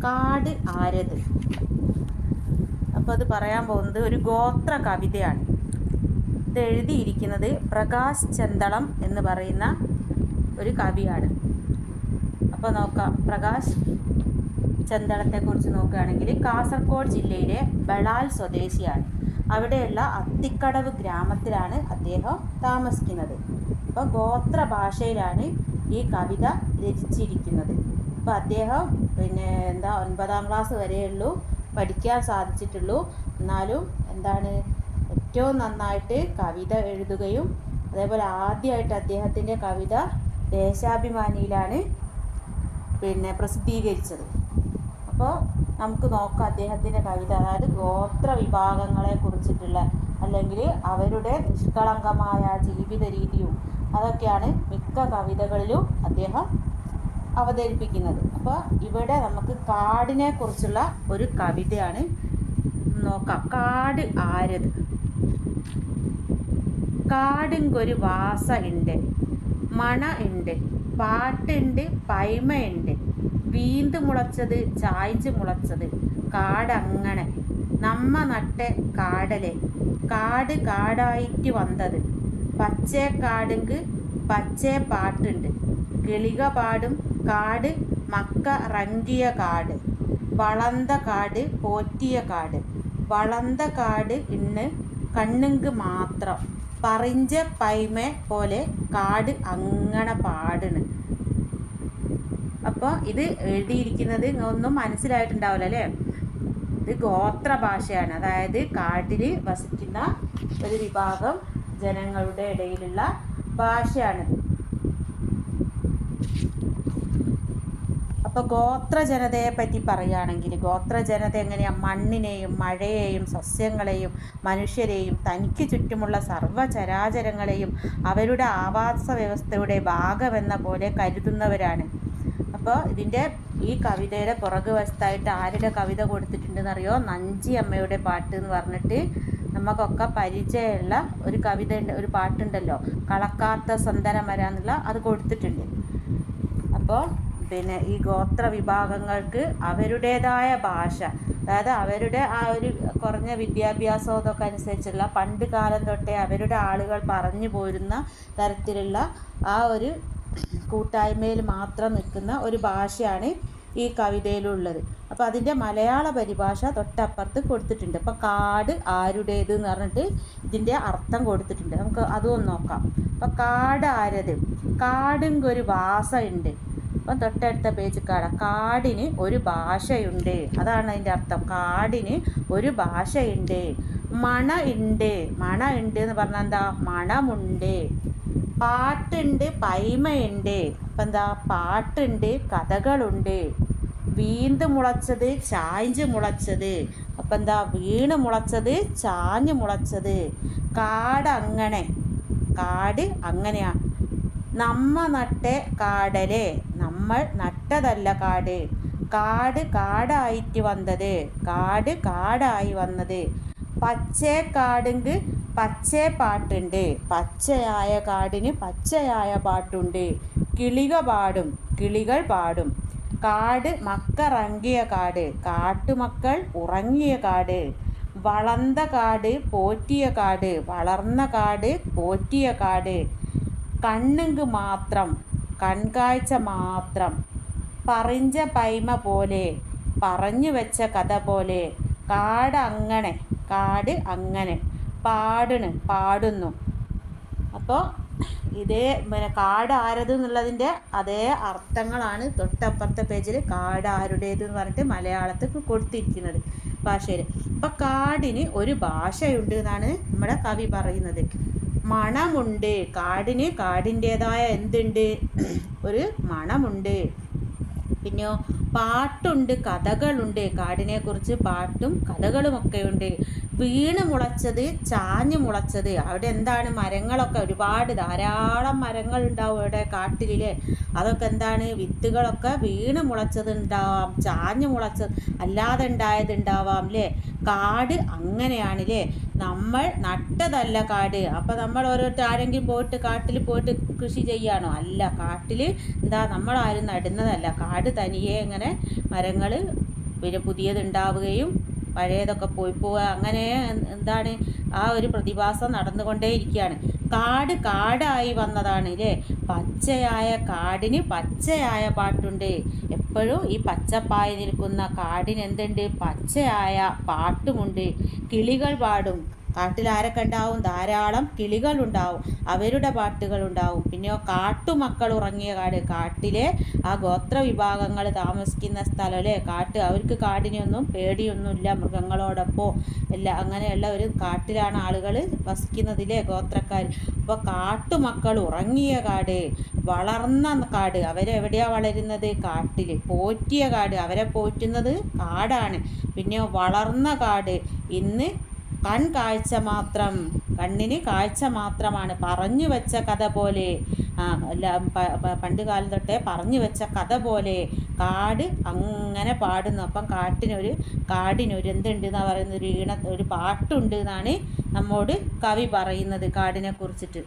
കാട് ആരത്? അപ്പോൾ അത് പറയാൻ പോകുന്നത് ഒരു ഗോത്ര കവിതയാണ്. ഇത് എഴുതിയിരിക്കുന്നത് പ്രകാശ് ചെന്തളം എന്ന് പറയുന്ന ഒരു കവിയാണ്. അപ്പോൾ നോക്കാം, പ്രകാശ് ചെന്തളത്തെക്കുറിച്ച് നോക്കുകയാണെങ്കിൽ കാസർഗോഡ് ജില്ലയിലെ ബളാൽ സ്വദേശിയാണ്. അവിടെയുള്ള അത്തിക്കടവ് ഗ്രാമത്തിലാണ് അദ്ദേഹം താമസിക്കുന്നത്. അപ്പോൾ ഗോത്ര ഭാഷയിലാണ് ഈ കവിത രചിച്ചിരിക്കുന്നത്. അപ്പോൾ അദ്ദേഹം 9ാം ക്ലാസ് വരെയുള്ളൂ പഠിക്കാൻ സാധിച്ചിട്ടുള്ളൂ. എന്നാലും ഏറ്റവും നന്നായിട്ട് കവിത എഴുതുകയും അതേപോലെ ആദ്യമായിട്ട് അദ്ദേഹത്തിൻ്റെ കവിത ദേശാഭിമാനിയിലാണ് പ്രസിദ്ധീകരിച്ചത്. അപ്പോൾ നമുക്ക് നോക്കാം അദ്ദേഹത്തിൻ്റെ കവിത. അതായത് ഗോത്ര വിഭാഗങ്ങളെ കുറിച്ചിട്ടുള്ള അല്ലെങ്കിൽ അവരുടെ നിഷ്കളങ്കമായ ജീവിത രീതിയും അതൊക്കെയാണ് മിക്ക കവിതകളിലും അദ്ദേഹം അവതരിപ്പിക്കുന്നത്. അപ്പോൾ ഇവിടെ നമുക്ക് കാടിനെ കുറിച്ചുള്ള ഒരു കവിതയാണ് നോക്കാം. കാട് ആരത്? കാടുങ്കൊരു വാസ ഉണ്ട്, മണ ഉണ്ട്, പാട്ടുണ്ട്, പൈമ ഉണ്ട്, വീന്ത് മുളച്ചത് ചായ്ച്ച് മുളച്ചത് കാടങ്ങനെ നമ്മ നട്ടെ കാടലെ കാട് കാടായിട്ട് വന്നത് പച്ചേ കാടുങ്ക് പച്ചേ പാട്ടുണ്ട് കിളിക പാടും കാട് മക്ക റങ്കിയ കാട് വളന്ത കാട് പോറ്റിയ കാട് വളന്ത കാട് ഇന്ന് കണ്ണുങ്ക് മാത്രം പറിഞ്ച പൈമ പോലെ കാട് അങ്ങനെ പാടണ്. അപ്പോൾ ഇത് എഴുതിയിരിക്കുന്നത് ഒന്നും മനസ്സിലായിട്ടുണ്ടാവില്ല അല്ലേ? ഇത് ഗോത്ര ഭാഷയാണ്. അതായത് കാട്ടിൽ വസിക്കുന്ന ഒരു വിഭാഗം ജനങ്ങളുടെ ഇടയിലുള്ള ഭാഷയാണിത്. അപ്പോൾ ഗോത്ര ജനതയെ പറ്റി പറയുകയാണെങ്കിൽ ഗോത്ര ജനത എങ്ങനെയാണ്? മണ്ണിനെയും മഴയെയും സസ്യങ്ങളെയും മനുഷ്യരെയും തനിക്ക് ചുറ്റുമുള്ള സർവ്വചരാചരങ്ങളെയും അവരുടെ ആവാസ വ്യവസ്ഥയുടെ ഭാഗമെന്ന പോലെ കരുതുന്നവരാണ്. അപ്പോൾ ഈ കവിതയുടെ പുറകു വശത്തായിട്ട് ആരുടെ കവിത കൊടുത്തിട്ടുണ്ടെന്നറിയോ? നഞ്ചി അമ്മയുടെ പാട്ട് എന്ന് പറഞ്ഞിട്ട് നമുക്കൊക്കെ പരിചയമുള്ള ഒരു കവിത ഒരു പാട്ടുണ്ടല്ലോ, കളക്കാത്ത സന്തനമര എന്നുള്ള, അത് കൊടുത്തിട്ടുണ്ട്. അപ്പോൾ ഈ ഗോത്ര വിഭാഗങ്ങൾക്ക് അവരുടേതായ ഭാഷ, അതായത് അവരുടെ ആ ഒരു കുറഞ്ഞ വിദ്യാഭ്യാസം ഇതൊക്കെ അനുസരിച്ചുള്ള പണ്ട് കാലം തൊട്ടേ അവരുടെ ആളുകൾ പറഞ്ഞു പോരുന്ന തരത്തിലുള്ള ആ ഒരു കൂട്ടായ്മയിൽ മാത്രം നിൽക്കുന്ന ഒരു ഭാഷയാണ് ഈ കവിതയിലുള്ളത്. അപ്പോൾ അതിൻ്റെ മലയാള പരിഭാഷ തൊട്ടപ്പുറത്ത് കൊടുത്തിട്ടുണ്ട്. അപ്പോൾ കാട് ആരുടേത് എന്ന് പറഞ്ഞിട്ട് ഇതിൻ്റെ അർത്ഥം കൊടുത്തിട്ടുണ്ട്. നമുക്ക് അതും നോക്കാം. അപ്പോൾ കാട് ആരത്? കാടുങ്കൊരു വാസ ഉണ്ട്. അപ്പം തൊട്ടടുത്ത പേജ് കാടിന് ഒരു ഭാഷയുണ്ട്, അതാണ് അതിൻ്റെ അർത്ഥം. കാടിന് ഒരു ഭാഷയുണ്ട്. മണ ഉണ്ട്. മണ ഉണ്ട് എന്ന് പറഞ്ഞാൽ എന്താ? മണമുണ്ട്. പാട്ടുണ്ട്, പൈമയുണ്ട്. അപ്പം പാട്ടുണ്ട്, കഥകളുണ്ട്. വീന്ത് മുളച്ചത് ചായ്ഞ്ച് മുളച്ചത്. അപ്പം വീണ് മുളച്ചത് ചാഞ്ഞ് മുളച്ചത്. കാട് അങ്ങനെയാണ്. നമ്മ നട്ടെ കാടലെ നമ്മൾ നട്ടതല്ല കാട്. കാട് കാടായിട്ട് വന്നത് കാട് കാടായി വന്നത്. പച്ചേ കാടുങ്ക് പച്ചേ പാട്ടുണ്ട്. പച്ചയായ കാടിന് പച്ചയായ പാട്ടുണ്ട്. കിളികൾ പാടും. കാട് മക്കറങ്ങിയ കാട് കാട്ടുമക്കൾ ഉറങ്ങിയ കാട്. വളർന്ന കാട് പോറ്റിയ കാട് വളർന്ന കാട് പോറ്റിയ കാട്. കണ്ണുങ്ക് മാത്രം കൺകാഴ്ച മാത്രം. പറിഞ്ച പൈമ പോലെ പറഞ്ഞു വെച്ച കഥ പോലെ. കാട് അങ്ങനെ പാടുന്നു. അപ്പോൾ ഇതേ കാട് ആരത് എന്നുള്ളതിൻ്റെ അതേ അർത്ഥങ്ങളാണ് തൊട്ടപ്പുറത്തെ പേജിൽ കാട് ആരുടേത് എന്ന് പറഞ്ഞിട്ട് മലയാളത്തിൽ കൊടുത്തിരിക്കുന്നത് ഭാഷയിൽ. അപ്പോൾ കാടിന് ഒരു ഭാഷയുണ്ട് എന്നാണ് നമ്മുടെ കവി പറയുന്നത്. മണമുണ്ട്. കാടിൻ്റേതായ എന്തുണ്ട്? ഒരു മണമുണ്ട്. പിന്നെയോ പാട്ടുണ്ട്, കഥകളുണ്ട്. കാടിനെക്കുറിച്ച് പാട്ടും കഥകളുമൊക്കെ ഉണ്ട്. വീണ് മുളച്ചത് ചാഞ്ഞ് മുളച്ചത്. അവിടെ എന്താണ്? മരങ്ങളൊക്കെ ഒരുപാട് ധാരാളം മരങ്ങൾ ഉണ്ടാവും അവിടെ കാട്ടിലെ. അതൊക്കെ എന്താണ്? വിത്തുകളൊക്കെ വീണ് മുളച്ചത് ഉണ്ടാവാം, ചാഞ്ഞ് മുളച്ചത് അല്ലാതെ ഉണ്ടായതുണ്ടാവാം അല്ലേ? കാട് അങ്ങനെയാണല്ലേ? നമ്മൾ നട്ടതല്ല കാട്. അപ്പം നമ്മൾ ആരെങ്കിലും കാട്ടിൽ പോയിട്ട് കൃഷി ചെയ്യാനോ? അല്ല. കാട്ടിൽ നമ്മളാരും നടുന്നതല്ല. കാട് തനിയെ ഇങ്ങനെ മരങ്ങൾ പിന്നെ പുതിയതുണ്ടാവുകയും പഴയതൊക്കെ പോയി പോവുക, അങ്ങനെ എന്താണ് ആ ഒരു പ്രതിഭാസം നടന്നുകൊണ്ടേയിരിക്കുകയാണ്. കാട് കാടായി വന്നതാണ് അല്ലേ. പച്ചയായ കാടിന് പച്ചയായ പാട്ടുണ്ട്. എപ്പോഴും ഈ പച്ചപ്പായി നിൽക്കുന്ന കാടിന് എന്തുണ്ട്? പച്ചയായ പാട്ടുമുണ്ട്. കിളികൾ പാടും. കാട്ടിൽ ആരൊക്കെ ഉണ്ടാവും? ധാരാളം കിളികളുണ്ടാവും, അവരുടെ പാട്ടുകളുണ്ടാവും. പിന്നെയോ കാട്ടുമക്കൾ ഉറങ്ങിയ കാട്, കാട്ടിലെ ആ ഗോത്ര വിഭാഗങ്ങൾ താമസിക്കുന്ന സ്ഥലം അല്ലേ. അവർക്ക് കാടിനെയൊന്നും പേടിയൊന്നുമില്ല, മൃഗങ്ങളോടൊപ്പം എല്ലാം അങ്ങനെയുള്ള ഒരു കാട്ടിലാണ് ആളുകൾ വസിക്കുന്നതിലെ ഗോത്രക്കാർ. അപ്പോൾ കാട്ടുമക്കൾ ഉറങ്ങിയ കാട്, വളർന്ന കാട്, അവരെവിടെയാണ് വളരുന്നത്? കാട്ടിൽ. പോറ്റിയ കാട്, അവരെ പോറ്റുന്നത് കാടാണ്. പിന്നെയോ വളർന്ന കാട് ഇന്ന് കാഴ്ച മാത്രം, കണ്ണിന് കാഴ്ച മാത്രമാണ്. പറഞ്ഞു വെച്ച കഥ പോലെ, പണ്ട് കാലം തൊട്ടേ പറഞ്ഞു വെച്ച കഥ പോലെ കാട് അങ്ങനെ പാടുന്നു. അപ്പം കാടിനൊരു എന്തുണ്ട് എന്നാണ് പറയുന്നത്? ഒരു പാട്ടുണ്ട് എന്നാണ് നമ്മോട് കവി പറയുന്നത് കാടിനെ കുറിച്ചിട്ട്.